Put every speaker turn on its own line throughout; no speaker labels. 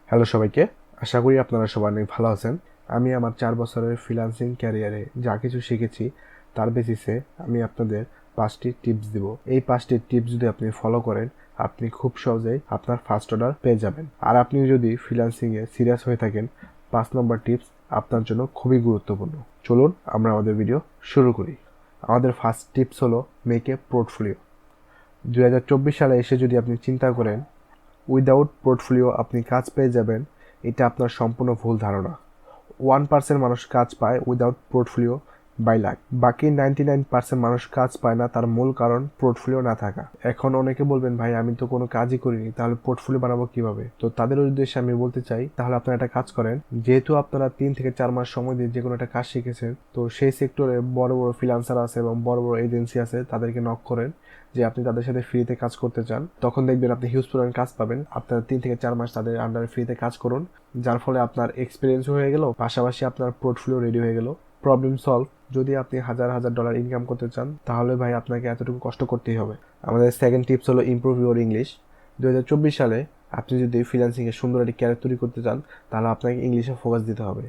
Hello সবাইকে, আশা করি আপনারা সবাই অনেক ভালো আছেন। আমি আমার 4 বছরের ফ্রিল্যান্সিং ক্যারিয়ারে যা কিছু শিখেছি তার বেসিসে আমি আপনাদের 5টি টিপস দিব। এই 5টি টিপস যদি আপনি ফলো করেন, আপনি খুব সহজেই আপনার ফার্স্ট অর্ডার পেয়ে যাবেন। আর আপনি যদি ফ্রিল্যান্সিংয়ে সিরিয়াস হয়ে থাকেন, 5 নম্বর টিপস আপনার জন্য খুবই গুরুত্বপূর্ণ। চলুন আমরা আমাদের ভিডিও শুরু করি। আমাদের ফার্স্ট টিপস হলো মেক এ পোর্টফোলিও। 2024 সালে এসে যদি আপনি চিন্তা করেন উইদাউট পোর্টফোলিও আপনি কাজ পেয়ে যাবেন, এটা আপনার সম্পূর্ণ ভুল ধারণা। 1% মানুষ কাজ পায় উইদাউট পোর্টফোলিও বাই লাক। বাকি 99% মানুষ কাজ পায় না, তার মূল কারণ পোর্টফোলিও না থাকা। এখন অনেকে বলবেন, ভাই আমি তো কোনো কাজই করিনি, তাহলে পোর্টফোলিও বানাবো কিভাবে? তো তাদের উদ্দেশ্যে আমি বলতে চাই, তাহলে আপনারা একটা কাজ করেন। যেহেতু আপনারা 3 থেকে 4 মাস সময় দিয়ে যে কোনো একটা কাজ শিখেছেন, তো সেই সেক্টরে বড় বড় ফ্রিল্যান্সার আছে এবং বড় বড় এজেন্সি আছে, তাদেরকে নক করেন যে আপনি তাদের সাথে ফ্রিতে কাজ করতে চান। তখন দেখবেন আপনি হিউজ পরিমাণ কাজ পাবেন। আপনারা 3 থেকে 4 মাস তাদের আন্ডারে ফ্রিতে কাজ করুন, যার ফলে আপনার এক্সপিরিয়েন্স হয়ে গেল, পাশাপাশি আপনার পোর্টফোলিও রেডি হয়ে গেল। Problem solve. যদি আপনি হাজার হাজার ডলার ইনকাম করতে চান, তাহলে ভাই আপনাকে এতটুকু কষ্ট করতেই হবে। আমাদের সেকেন্ড টিপস হলো ইমপ্রুভ ইউর ইংলিশ। 2024 সালে আপনি যদি ফ্রিল্যান্সিংয়ে সুন্দর একটি ক্যারিয়ার তৈরি করতে চান, তাহলে আপনাকে ইংলিশে ফোকাস দিতে হবে।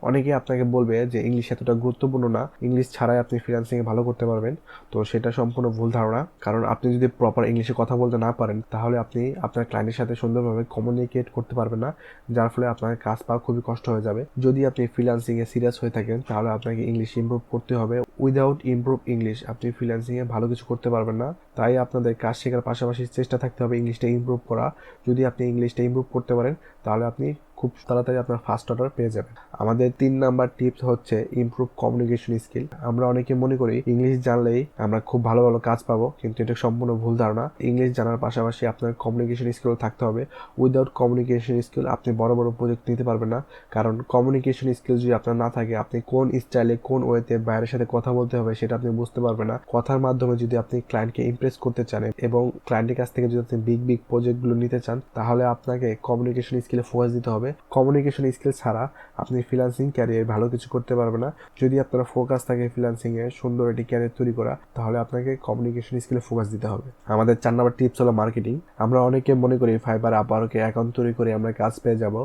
অনেকে আপনাকে বলবে যে ইংলিশ এতটা গুরুত্বপূর্ণ না, ইংলিশ ছাড়াই আপনি ফ্রিল্যান্সিংয়ে ভালো করতে পারবেন। তো সেটা সম্পূর্ণ ভুল ধারণা। কারণ আপনি যদি প্রপার ইংলিশে কথা বলতে না পারেন, তাহলে আপনি আপনার ক্লায়েন্টের সাথে সুন্দরভাবে কমিউনিকেট করতে পারবেন না, যার ফলে আপনার কাজ পাওয়া খুবই কষ্ট হয়ে যাবে। যদি আপনি ফ্রিল্যান্সিংয়ে সিরিয়াস হয়ে থাকেন, তাহলে আপনাকে ইংলিশ ইমপ্রুভ করতে হবে। উইদাউট ইমপ্রুভ ইংলিশ আপনি ফ্রিল্যান্সিংয়ে ভালো কিছু করতে পারবেন না। তাই আপনাদের কাজ শেখার পাশাপাশি চেষ্টা থাকতে হবে ইংলিশটা ইমপ্রুভ করা। যদি আপনি ইংলিশটা ইমপ্রুভ করতে পারেন, তাহলে আপনি খুব তাড়াতাড়ি আপনার ফার্স্ট অর্ডার পেয়ে যাবেন। আমাদের 3 নাম্বার টিপস হচ্ছে ইমপ্রুভ কমিউনিকেশন স্কিল। আমরা অনেকে মনে করি ইংলিশ জানলেই আমরা খুব ভালো ভালো কাজ পাবো, কিন্তু এটা সম্পূর্ণ ভুল ধারণা। ইংলিশ জানার পাশাপাশি আপনার কমিউনিকেশন স্কিল থাকতে হবে। উইদাউট কমিউনিকেশন স্কিল আপনি বড় বড় প্রজেক্ট নিতে পারবেন না। কারণ কমিউনিকেশন স্কিল যদি আপনার না থাকে, আপনি কোন স্টাইলে কোন ওয়েতে বাইরের সাথে কথা বলতে হবে সেটা আপনি বুঝতে পারবেন না। কথার মাধ্যমে যদি আপনি ক্লায়েন্টকে ইমপ্রেস করতে চান এবং ক্লায়েন্টের কাছ থেকে যদি আপনি বিগ প্রজেক্টগুলো নিতে চান, তাহলে আপনাকে কমিউনিকেশন স্কিলে ফোকাস দিতে হবে। কমিউনিকেশন স্কিল ছাড়া আপনি ফ্রিল্যান্সিং ক্যারিয়ারে ভালো কিছু করতে পারবেন না। যদি আপনার ফোকাস থাকে ফ্রিল্যান্সিংয়ে সুন্দর একটি ক্যারিয়ার তৈরি করা, তাহলে আপনাকে কমিউনিকেশন স্কিলে ফোকাস দিতে হবে। আমাদের 4 নম্বর টিপস হলো মার্কেটিং। আমরা অনেকে মনে করি ফাইবার আপওয়ার্কে অ্যাকাউন্ট তৈরি করে আমরা কাজ পেয়ে যাব।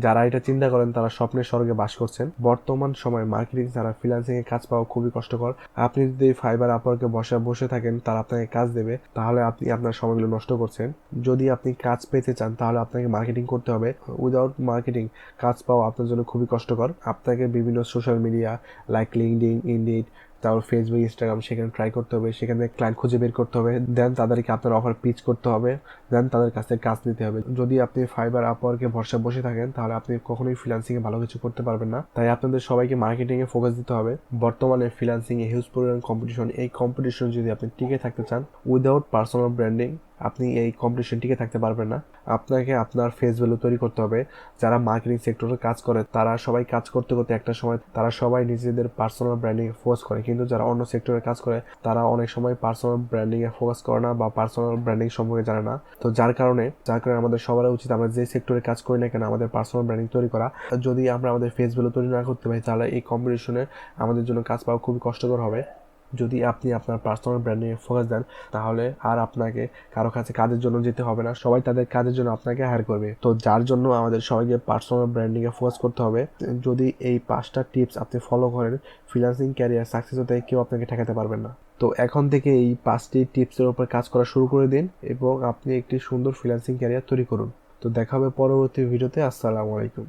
যারা এটা চিন্তা করেন তারা স্বপ্নের স্বর্গে বাস করছেন। বর্তমান সময় মার্কেটিং ছাড়া ফ্রিল্যান্সিংয়ে কাজ পাওয়া খুবই কষ্টকর। আপনি যদি ফাইবার আপওয়ার্কে বসে থাকেন, তারা আপনাকে কাজ দেবে, তাহলে আপনি আপনার সময়গুলো নষ্ট করছেন। যদি আপনি কাজ পেতে চান, তাহলে আপনাকে মার্কেটিং করতে হবে। উইদাউট মার্কেটিং কাজ পাওয়া আপনার জন্য খুবই কষ্টকর। আপনাকে বিভিন্ন social media like LinkedIn, indeed, তারপর ফেসবুক, ইনস্টাগ্রাম সেখানে ট্রাই করতে হবে, সেখানে ক্লায়েন্ট খুঁজে বের করতে হবে, দেন তাদেরকে আপনার অফার পিচ করতে হবে, দেন তাদের কাছ থেকে কাজ নিতে হবে। যদি আপনি ফাইবার আপওয়ার্কে ভরসা বসে থাকেন, তাহলে আপনি কখনোই ফ্রিল্যান্সিংয়ে ভালো কিছু করতে পারবেন না। তাই আপনাদের সবাইকে মার্কেটিংয়ে ফোকাস দিতে হবে। বর্তমানে ফ্রিল্যান্সিংয়ে হিউজ পরিমাণ কম্পিটিশন। এই কম্পিটিশন যদি আপনি টিকে থাকতে চান, উইদাউট পার্সোনাল ব্র্যান্ডিং আপনি এই কম্পিটিশন টিকে থাকতে পারবেন না। আপনাকে আপনার ফেস ভ্যালু তৈরি করতে হবে। যারা মার্কেটিং সেক্টরে কাজ করে, তারা সবাই কাজ করতে করতে একটা সময় তারা সবাই নিজেদের পার্সোনাল ব্র্যান্ডিং এ ফোকাস করে, কিন্তু যারা অন্য সেক্টরে কাজ করে তারা অনেক সময় পার্সোনাল ব্র্যান্ডিং এ ফোকাস করে না বা পার্সোনাল ব্র্যান্ডিং সম্পর্কে জানে না। তো যার কারণে আমাদের সবার উচিত আমরা যে সেক্টরে কাজ করি না কেন, আমাদের পার্সোনাল ব্র্যান্ডিং তৈরি করা। যদি আমরা আমাদের ফেস ভ্যালু তৈরি না করতে পারি, তাহলে এই কম্পিটিশনে আমাদের জন্য কাজ পাওয়া খুবই কষ্টকর হবে। যদি আপনি আপনার পার্সোনাল ব্র্যান্ডিংয়ে ফোকাস দেন, তাহলে আর আপনাকে কারো কাছে কাজের জন্য যেতে হবে না, সবাই তাদের কাজের জন্য আপনাকে হায়ার করবে। তো যার জন্য আমাদের সবাইকে পার্সোনাল ব্র্যান্ডিংয়ে ফোকাস করতে হবে। যদি এই 5টা টিপস আপনি ফলো করেন, ফ্রিল্যান্সিং ক্যারিয়ার সাকসেস হতে কেউ আপনাকে ঠেকাতে পারবেন না। তো এখন থেকে এই 5টি টিপসের উপর কাজ করা শুরু করে দিন এবং আপনি একটি সুন্দর ফ্রিল্যান্সিং ক্যারিয়ার তৈরি করুন। তো দেখা হবে পরবর্তী ভিডিওতে। আসসালামু আলাইকুম।